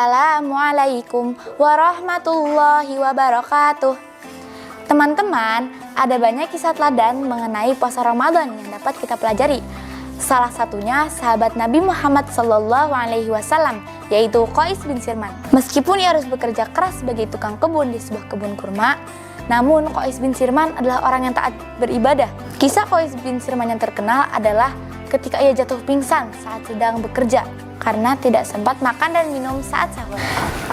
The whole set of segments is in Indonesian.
Wassalamualaikum warahmatullahi wabarakatuh. Teman-teman, ada banyak kisah teladan mengenai puasa Ramadan yang dapat kita pelajari. Salah satunya sahabat Nabi Muhammad SAW, yaitu Qais bin Sirman. Meskipun ia harus bekerja keras sebagai tukang kebun di sebuah kebun kurma, namun Qais bin Sirman adalah orang yang taat beribadah. Kisah Qais bin Sirman yang terkenal adalah ketika ia jatuh pingsan saat sedang bekerja karena tidak sempat makan dan minum saat sahur.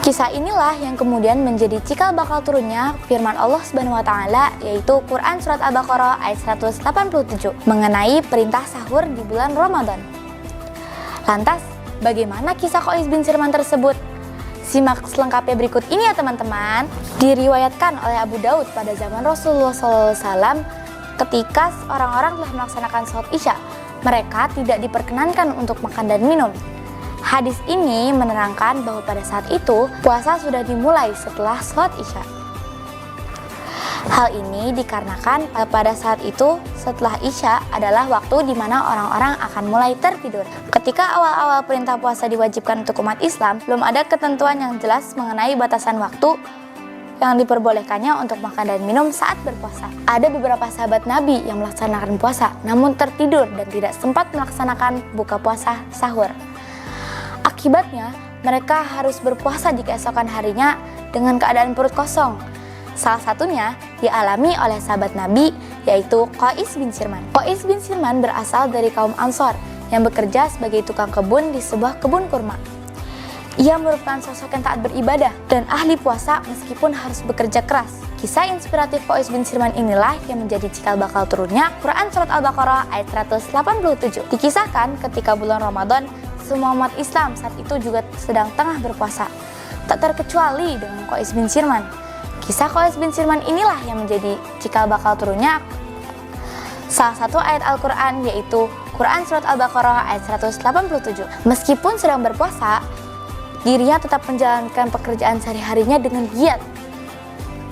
Kisah inilah yang kemudian menjadi cikal bakal turunnya firman Allah Subhanahu wa taala, yaitu Quran surat Al-Baqarah ayat 187 mengenai perintah sahur di bulan Ramadan. Lantas, bagaimana kisah Qais bin Sirman tersebut? Simak selengkapnya berikut ini ya teman-teman. Diriwayatkan oleh Abu Daud pada zaman Rasulullah SAW, ketika orang-orang telah melaksanakan sholat Isya, mereka tidak diperkenankan untuk makan dan minum. Hadis ini menerangkan bahwa pada saat itu puasa sudah dimulai setelah sholat Isya. Hal ini dikarenakan pada saat itu setelah Isya adalah waktu di mana orang-orang akan mulai tertidur. Ketika awal-awal perintah puasa diwajibkan untuk umat Islam, belum ada ketentuan yang jelas mengenai batasan waktu yang diperbolehkannya untuk makan dan minum saat berpuasa. Ada beberapa sahabat Nabi yang melaksanakan puasa namun tertidur dan tidak sempat melaksanakan buka puasa sahur. Akibatnya, mereka harus berpuasa di keesokan harinya dengan keadaan perut kosong. Salah satunya dialami oleh sahabat Nabi, yaitu Qais bin Sirman. Qais bin Sirman berasal dari kaum Ansor yang bekerja sebagai tukang kebun di sebuah kebun kurma. Ia merupakan sosok yang taat beribadah dan ahli puasa meskipun harus bekerja keras. Kisah inspiratif Qais bin Sirman inilah yang menjadi cikal bakal turunnya Quran surat Al-Baqarah ayat 187. Dikisahkan ketika bulan Ramadan, semua umat Islam saat itu juga sedang tengah berpuasa, tak terkecuali dengan Qais bin Sirman. Kisah Qais bin Sirman inilah yang menjadi cikal bakal turunnya salah satu ayat Al-Quran, yaitu Quran surat Al-Baqarah ayat 187. Meskipun sedang berpuasa, dirinya tetap menjalankan pekerjaan sehari-harinya dengan giat.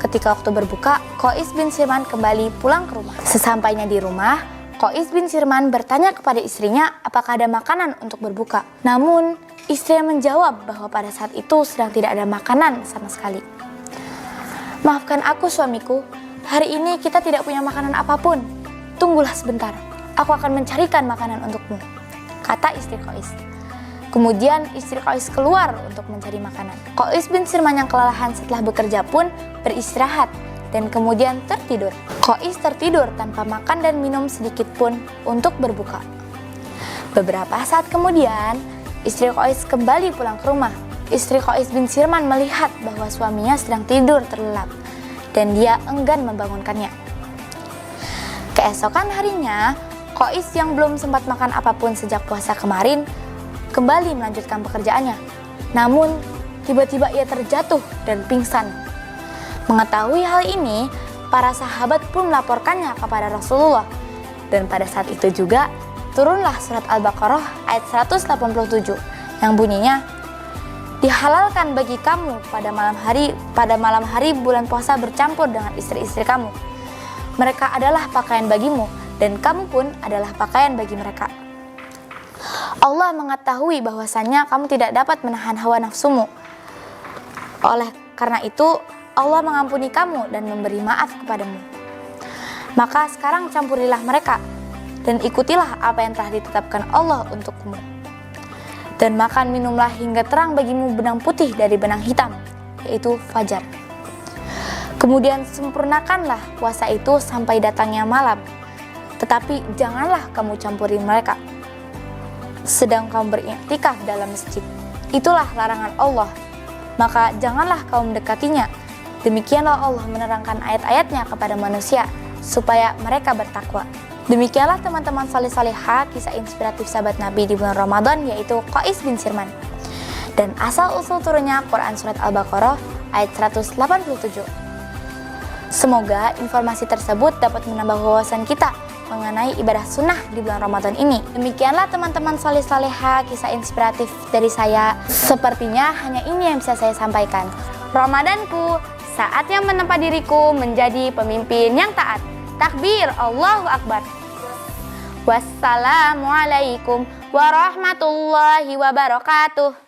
Ketika waktu berbuka, Qais bin Sirman kembali pulang ke rumah. Sesampainya di rumah, Qais bin Sirman bertanya kepada istrinya apakah ada makanan untuk berbuka. Namun, istrinya menjawab bahwa pada saat itu sedang tidak ada makanan sama sekali. "Maafkan aku suamiku, hari ini kita tidak punya makanan apapun. Tunggulah sebentar, aku akan mencarikan makanan untukmu," kata istri Qais. Kemudian istri Qais keluar untuk mencari makanan. Qais bin Sirman yang kelelahan setelah bekerja pun beristirahat dan kemudian tertidur. Qais tertidur tanpa makan dan minum sedikit pun untuk berbuka. Beberapa saat kemudian, istri Qais kembali pulang ke rumah. Istri Qais bin Sirman melihat bahwa suaminya sedang tidur terlelap dan dia enggan membangunkannya. Keesokan harinya, Qais yang belum sempat makan apapun sejak puasa kemarin kembali melanjutkan pekerjaannya. Namun, tiba-tiba ia terjatuh dan pingsan. Mengetahui hal ini, para sahabat pun melaporkannya kepada Rasulullah. Dan pada saat itu juga, turunlah surat Al-Baqarah ayat 187 yang bunyinya, "Dihalalkan bagi kamu pada malam hari bulan puasa bercampur dengan istri-istri kamu. Mereka adalah pakaian bagimu dan kamu pun adalah pakaian bagi mereka. Allah mengetahui bahwasannya kamu tidak dapat menahan hawa nafsumu. Oleh karena itu, Allah mengampuni kamu dan memberi maaf kepadamu. Maka sekarang campurilah mereka dan ikutilah apa yang telah ditetapkan Allah untukmu. Dan makan minumlah hingga terang bagimu benang putih dari benang hitam, yaitu fajar. Kemudian sempurnakanlah puasa itu sampai datangnya malam. Tetapi janganlah kamu campuri mereka sedang kamu beriktikaf dalam masjid. Itulah larangan Allah. Maka janganlah kamu mendekatinya. Demikianlah Allah menerangkan ayat-ayatnya kepada manusia supaya mereka bertakwa." Demikianlah teman-teman saleh-salehah kisah inspiratif sahabat Nabi di bulan Ramadan, yaitu Qais bin Sirman. Dan asal-usul turunnya Quran surat Al-Baqarah ayat 187. Semoga informasi tersebut dapat menambah wawasan kita mengenai ibadah sunnah di bulan Ramadan ini. Demikianlah teman-teman saleh-salehah kisah inspiratif dari saya. Sepertinya hanya ini yang bisa saya sampaikan. Ramadanku, saatnya menempa diriku menjadi pemimpin yang taat. Takbir, Allahu Akbar. Wassalamualaikum warahmatullahi wabarakatuh.